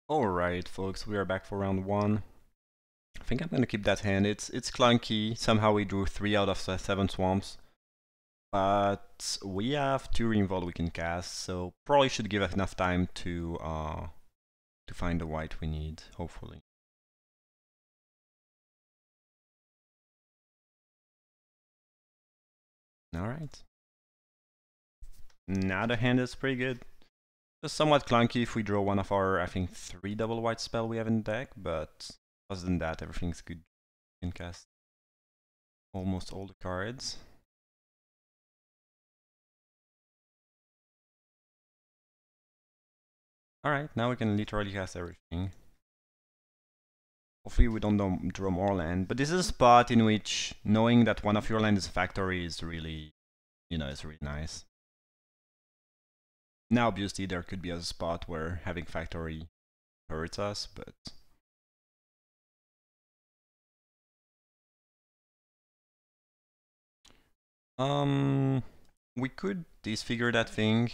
Alright, folks, we are back for round one. I think I'm gonna keep that hand. It's clunky. Somehow we drew 3 out of the 7 swamps. But we have 2 Reinvolt we can cast, so probably should give us enough time to find the white we need, hopefully. Alright. Now the hand is pretty good. Just somewhat clunky if we draw one of our, I think, 3 double white spell we have in the deck, but other than that, everything's good. We can cast almost all the cards. Alright, now we can literally cast everything. Hopefully we don't draw more land, but this is a spot in which knowing that one of your land is a factory is really, is really nice. Now obviously there could be a spot where having factory hurts us, but... we could disfigure that thing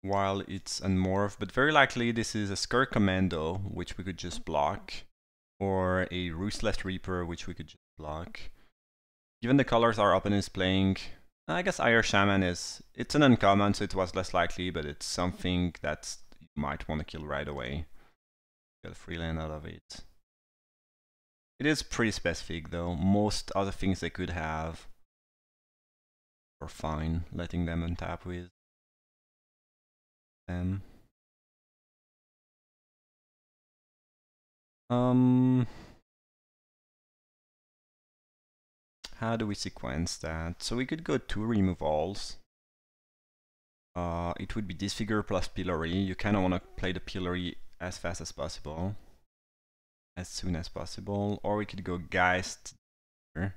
while it's unmorphed, but very likely this is a Skirk Commando, which we could just block, or a Ruthless Reaper, which we could just block. Given the colors our opponent is playing, I guess Ire Shaman it's an uncommon, so it was less likely, but it's something that you might want to kill right away. Get a free land out of it. It is pretty specific though. Most other things they could have are fine, letting them untap with them. How do we sequence that? So we could go 2 removals. It would be Disfigure plus Pillory. You kind of want to play the Pillory as fast as possible. As soon as possible. Or we could go Geist. I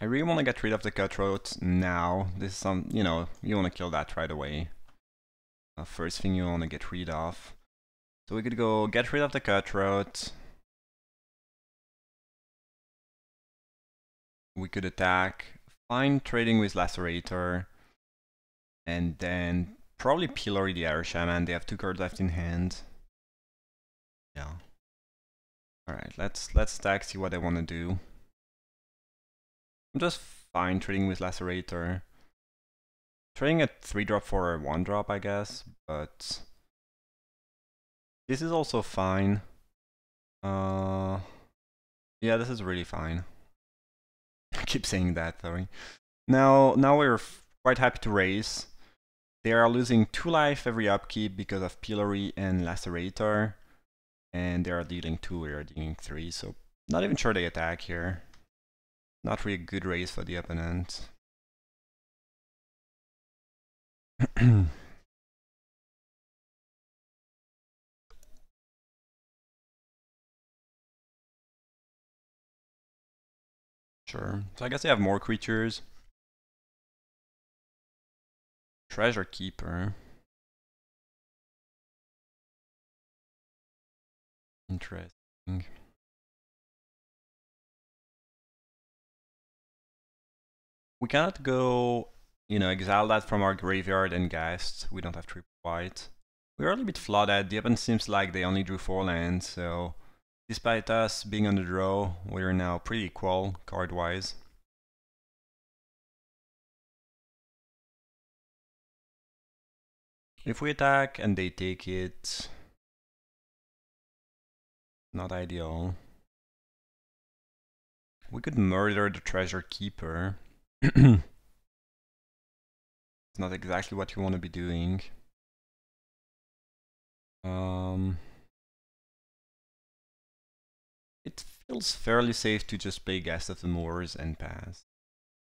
really want to get rid of the Cutthroat now. This is some, you want to kill that right away. First thing you want to get rid of. So we could go get rid of the Cutthroat. We could attack, find trading with Lacerator, and then probably Pillory the Ire Shaman. They have 2 cards left in hand. Yeah. Alright, let's stack, see what I want to do. I'm just fine trading with Lacerator. Trading a 3-drop for a 1-drop, I guess, but this is also fine. Yeah, this is really fine. I keep saying that, sorry. Now we're quite happy to raise. They are losing 2 life every upkeep because of Pillory and Lacerator. And they are dealing 2, we are dealing 3, so not even sure they attack here. Not really a good raise for the opponent. Sure. So I guess they have more creatures. Treasure Keeper. Interesting. We cannot go, exile that from our graveyard and Geist. We don't have 3 white. We're a little bit flooded. The opponent seems like they only drew 4 lands, so despite us being on the draw, we're now pretty equal card-wise. If we attack and they take it, not ideal. We could murder the Treasure Keeper. It's not exactly what you want to be doing. It feels fairly safe to just play Ghast of the Moors and pass.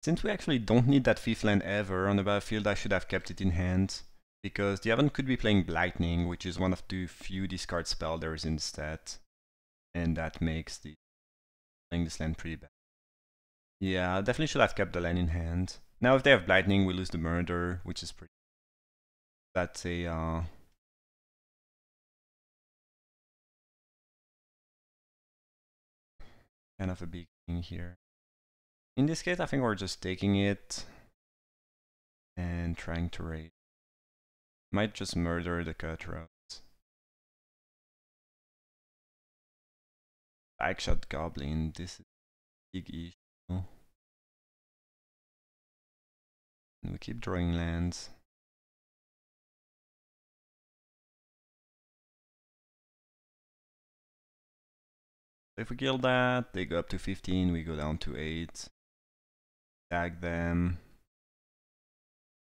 Since we actually don't need that 5th land ever on the battlefield, I should have kept it in hand, because the opponent could be playing Blightning, which is one of the few discard spell there is in the stat, and that makes playing this land pretty bad. Yeah, definitely should have kept the land in hand. Now if they have Blightning, we lose the Murder, which is pretty... That's a... kind of a big thing here. In this case, I think we're just taking it. and trying to raid. Might just murder the cutthroat. Backshot Goblin, this is a big issue. And we keep drawing lands. If we kill that, they go up to 15, we go down to 8. Tag them.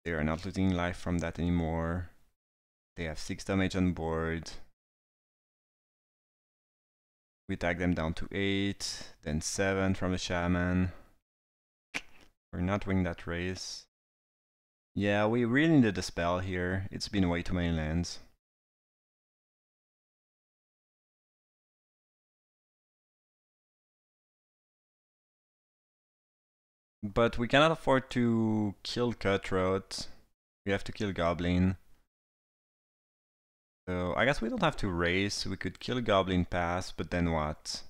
They are not losing life from that anymore. They have 6 damage on board. We tag them down to 8, then 7 from the Shaman. We're not winning that race. Yeah, we really needed a spell here. It's been way too many lands. But we cannot afford to kill Cutthroat. We have to kill Goblin. So I guess we don't have to race. We could kill Goblin, pass, but then what?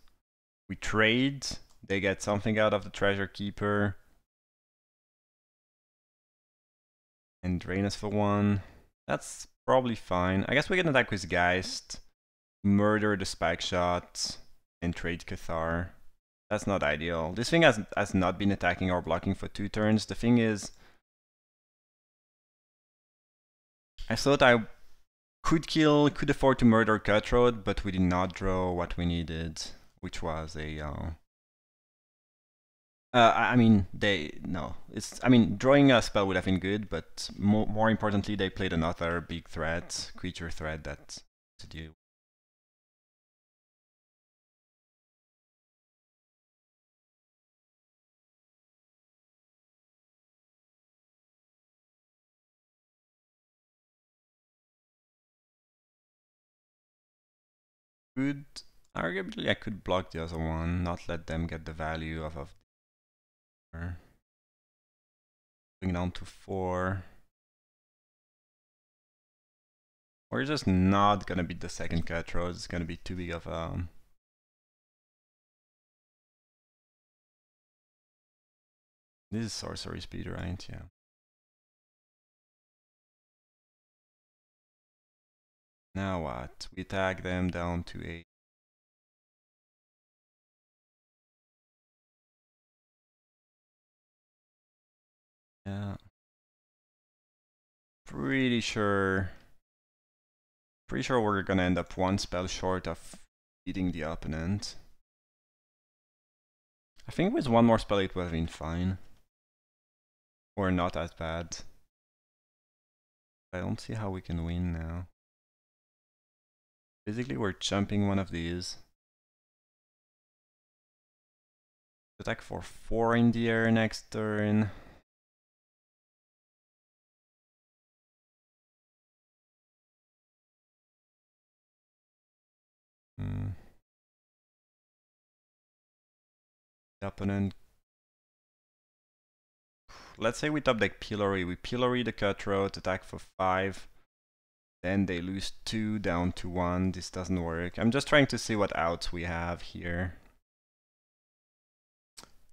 We trade. They get something out of the Treasure Keeper. And drain us for 1. That's probably fine. I guess we can attack with Geist, murder the Spike Shot, and trade Cathar. That's not ideal. This thing has not been attacking or blocking for 2 turns. The thing is, I thought I could afford to murder Cutthroat, but we did not draw what we needed, which was a I mean, drawing a spell would have been good, but more importantly, they played another big threat, creature threat that to deal. Arguably, I could block the other one, not let them get the value of going down to 4. We're just not gonna beat the second Cutthroat. It's gonna be too big of a... This is sorcery speed, right? Yeah. Now what? We tag them down to 8. Yeah. Pretty sure we're gonna end up 1 spell short of beating the opponent. I think with 1 more spell it would have been fine. Or not as bad. I don't see how we can win now. Basically we're jumping one of these. Attack for 4 in the air next turn. The opponent... Let's say we top deck Pillory. We Pillory the Cutthroat, attack for 5. Then they lose 2 down to 1. This doesn't work. I'm just trying to see what outs we have here.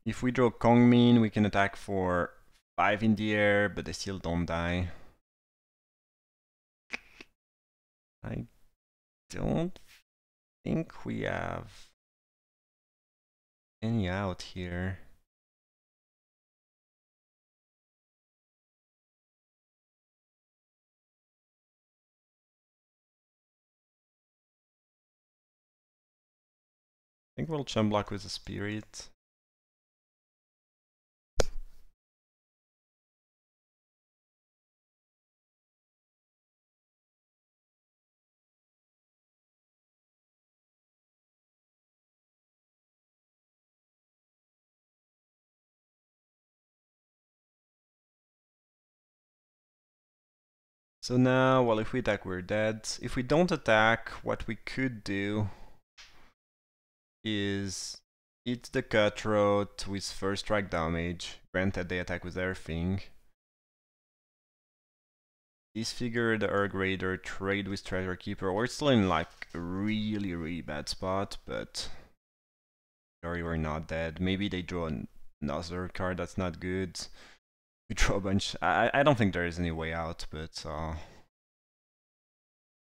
If we draw Kongmin, we can attack for 5 in the air, but they still don't die. I don't think we have any out here. I think we'll chum block with a Spirit. So now, well, if we attack, we're dead. If we don't attack, what we could do is hit the Cutthroat with first strike damage, granted they attack with everything. Disfigure the Urg Raider, trade with Treasure Keeper. We're still in like a really bad spot, but sorry, we're not dead. Maybe they draw another card that's not good. We draw a bunch. I don't think there is any way out, but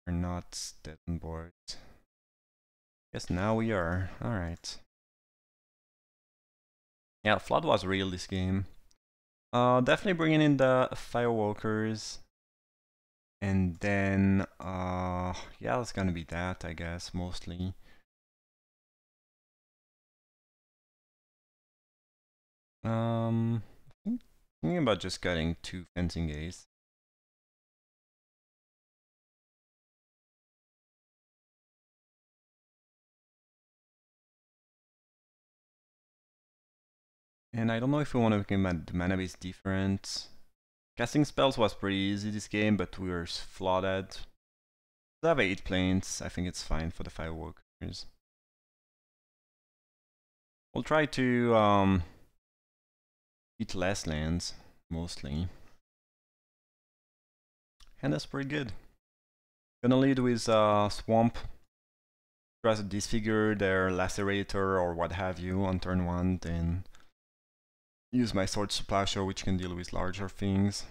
we're not dead on board. Guess now we are. Alright. Yeah, Flood was real this game. Definitely bringing in the Firewalkers. And then, yeah, it's gonna be that, I guess, mostly. Thinking about just getting 2 Fencing Ace. And I don't know if we want to make the mana base different. Casting spells was pretty easy this game, but we were flooded. We have 8 planes, I think it's fine for the Firewalkers. We'll try to eat less lands, mostly. And that's pretty good. Gonna lead with Swamp. Try to disfigure their Lacerator or what have you on turn 1, then use my Sword Splasher, which can deal with larger things.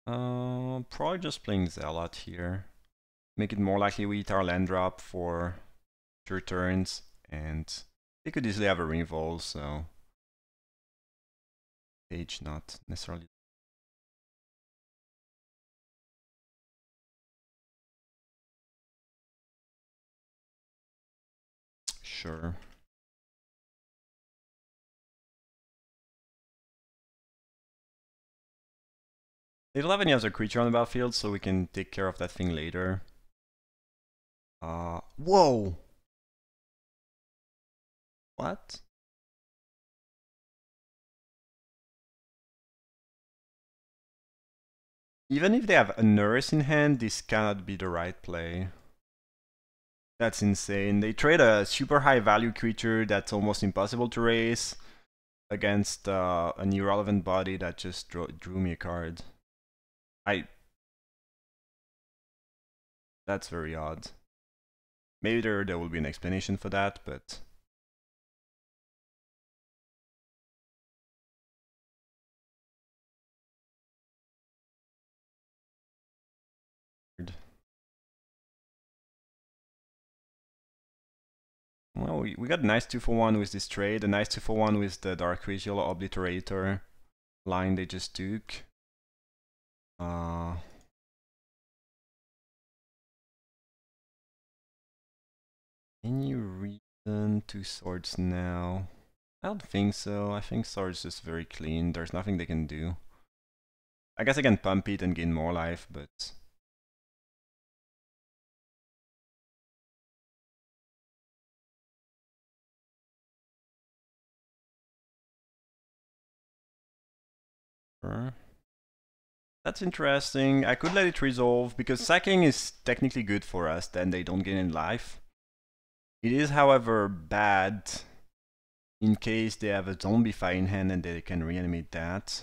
Probably just playing Zealot here. Make it more likely we eat our land drop for future turns, and they could easily have a Revolt, so page not necessarily. Sure. They don't have any other creature on the battlefield, so we can take care of that thing later. Whoa! What? Even if they have a Nurse in hand, this cannot be the right play. That's insane. They trade a super high value creature that's almost impossible to raise against an irrelevant body that just drew me a card. That's very odd. Maybe there will be an explanation for that, but... Well, we got a nice 2-for-1 with this trade, a nice 2-for-1 with the Dark Ritual Obliterator line they just took. Any reason to Swords now? I don't think so. I think Swords is very clean. There's nothing they can do. I guess I can pump it and gain more life, but... That's interesting. I could let it resolve, because sacking is technically good for us, then they don't gain any life. It is, however, bad in case they have a Zombify in hand and they can reanimate that.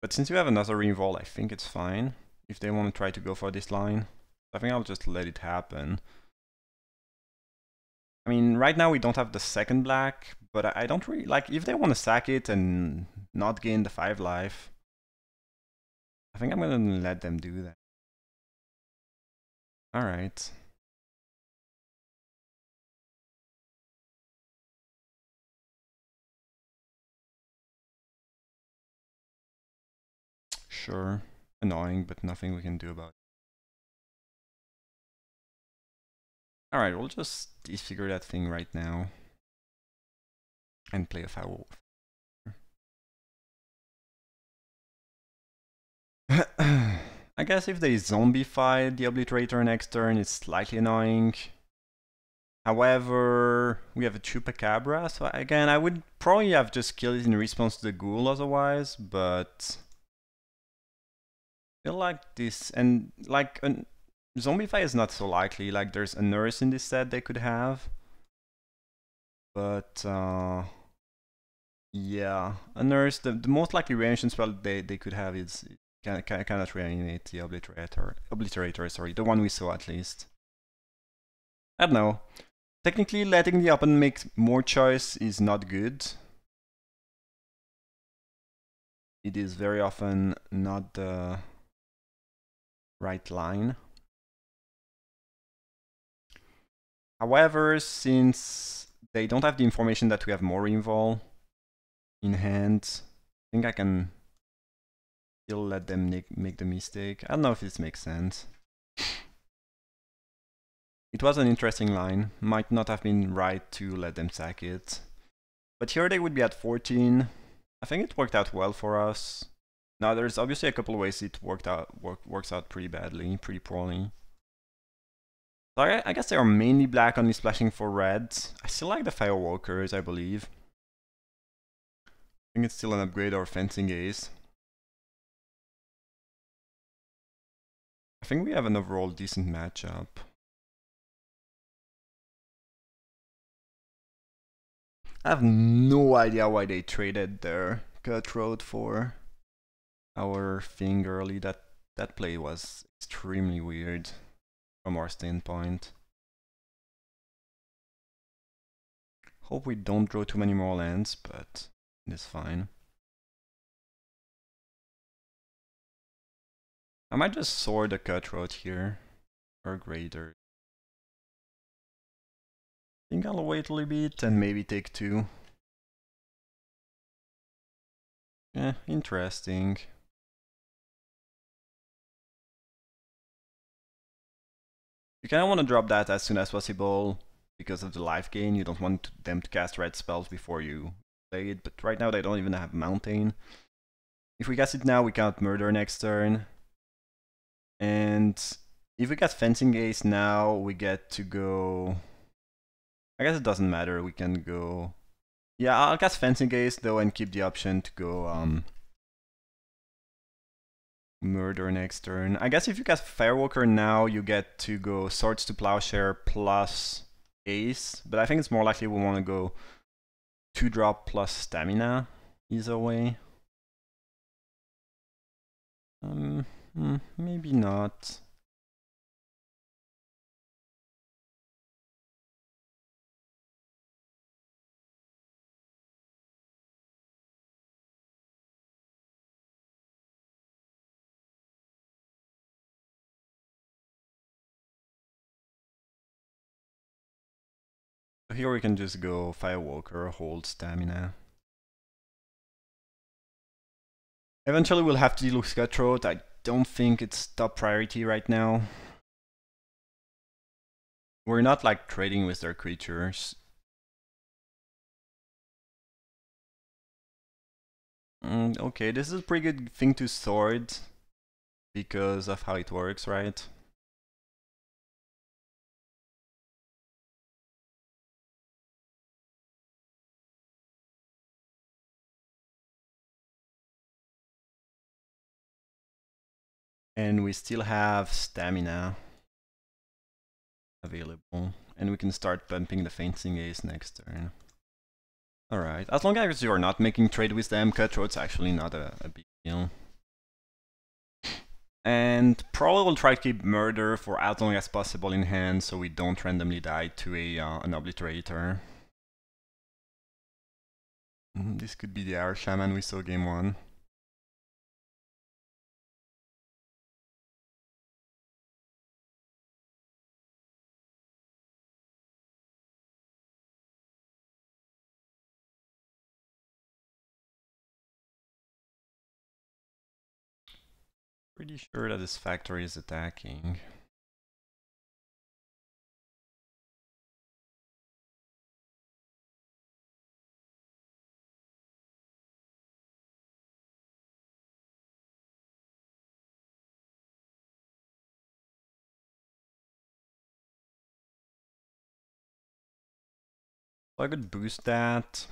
But since you have another Revolt, I think it's fine if they want to try to go for this line. I think I'll just let it happen. I mean, right now we don't have the second black, but I don't really like if they want to sack it and not gain the 5 life. I think I'm gonna let them do that. Alright. Sure. Annoying, but nothing we can do about it. Alright, we'll just disfigure that thing right now. And play a Firewolf. I guess if they zombify the Obliterator next turn, it's slightly annoying. However, we have a Chupacabra, so again, I would probably have just killed it in response to the Ghoul otherwise, but... I feel like this, and like, Zombify is not so likely, like there's a Nurse in this set they could have. But, yeah, a Nurse, the most likely reaction spell they could have is cannot reanimate the Obliterator, sorry, the one we saw at least. I don't know. Technically, letting the opponent make more choice is not good. It is very often not the right line. However, since they don't have the information that we have more invol in hand, I think I can still let them make the mistake. I don't know if this makes sense. It was an interesting line. Might not have been right to let them sack it. But here they would be at 14. I think it worked out well for us. Now there's obviously a couple of ways it works out pretty badly, pretty poorly. So I guess they are mainly black, only splashing for red. I still like the Firewalkers, I believe. I think it's still an upgrade or fencing ace. I think we have an overall decent matchup. I have no idea why they traded their Cutthroat for our thing early. That play was extremely weird from our standpoint. Hope we don't draw too many more lands, but it's fine. I might just sword the Cutthroat here, or Greater. I think I'll wait a little bit and maybe take 2. Yeah, interesting. You kind of want to drop that as soon as possible because of the life gain. You don't want them to cast red spells before you play it, but right now they don't even have Mountain. If we cast it now, we can't murder next turn. And if we cast Fencing Ace now, we get to go... I guess it doesn't matter, we can go... Yeah, I'll cast Fencing Ace though and keep the option to go murder next turn. I guess if you cast Firewalker now, you get to go Swords to Plowshare plus Ace, but I think it's more likely we want to go 2-drop plus Stamina either way. Maybe not. Here we can just go Firewalker, hold Stamina. Eventually we'll have to deal with Cutthroat. I don't think it's top priority right now. We're not like trading with their creatures. Okay, this is a pretty good thing to sword because of how it works, right? And we still have Stamina available. And we can start bumping the Fencing Ace next turn. Alright, as long as you're not making trade with them, Cutthroat's actually not a big deal. And probably we'll try to keep Murder for as long as possible in hand so we don't randomly die to an Obliterator. This could be the Air Shaman we saw game 1. Pretty sure that this factory is attacking. So I could boost that.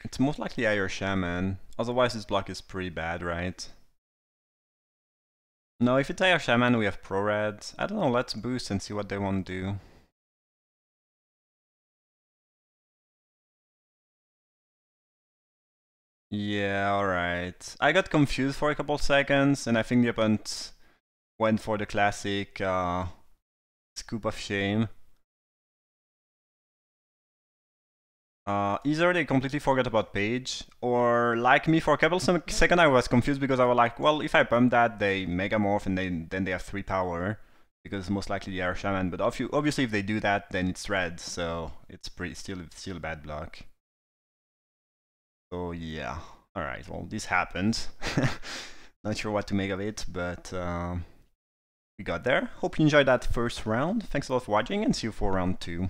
It's most likely Air Shaman, otherwise this block is pretty bad, right? No, if it's Air Shaman we have Pro-Red. I don't know, let's boost and see what they want to do. Yeah, alright. I got confused for a couple seconds and I think the opponent went for the classic scoop of shame. Either they completely forgot about Page, or like me, for a couple seconds I was confused because I was like, well, if I pump that, they Megamorph and then they have 3 power, because most likely the Air Shaman. But obviously if they do that, then it's red, so it's still a bad block. So yeah, all right. Well, this happened. Not sure what to make of it, but we got there. Hope you enjoyed that first round. Thanks a lot for watching, and see you for round 2.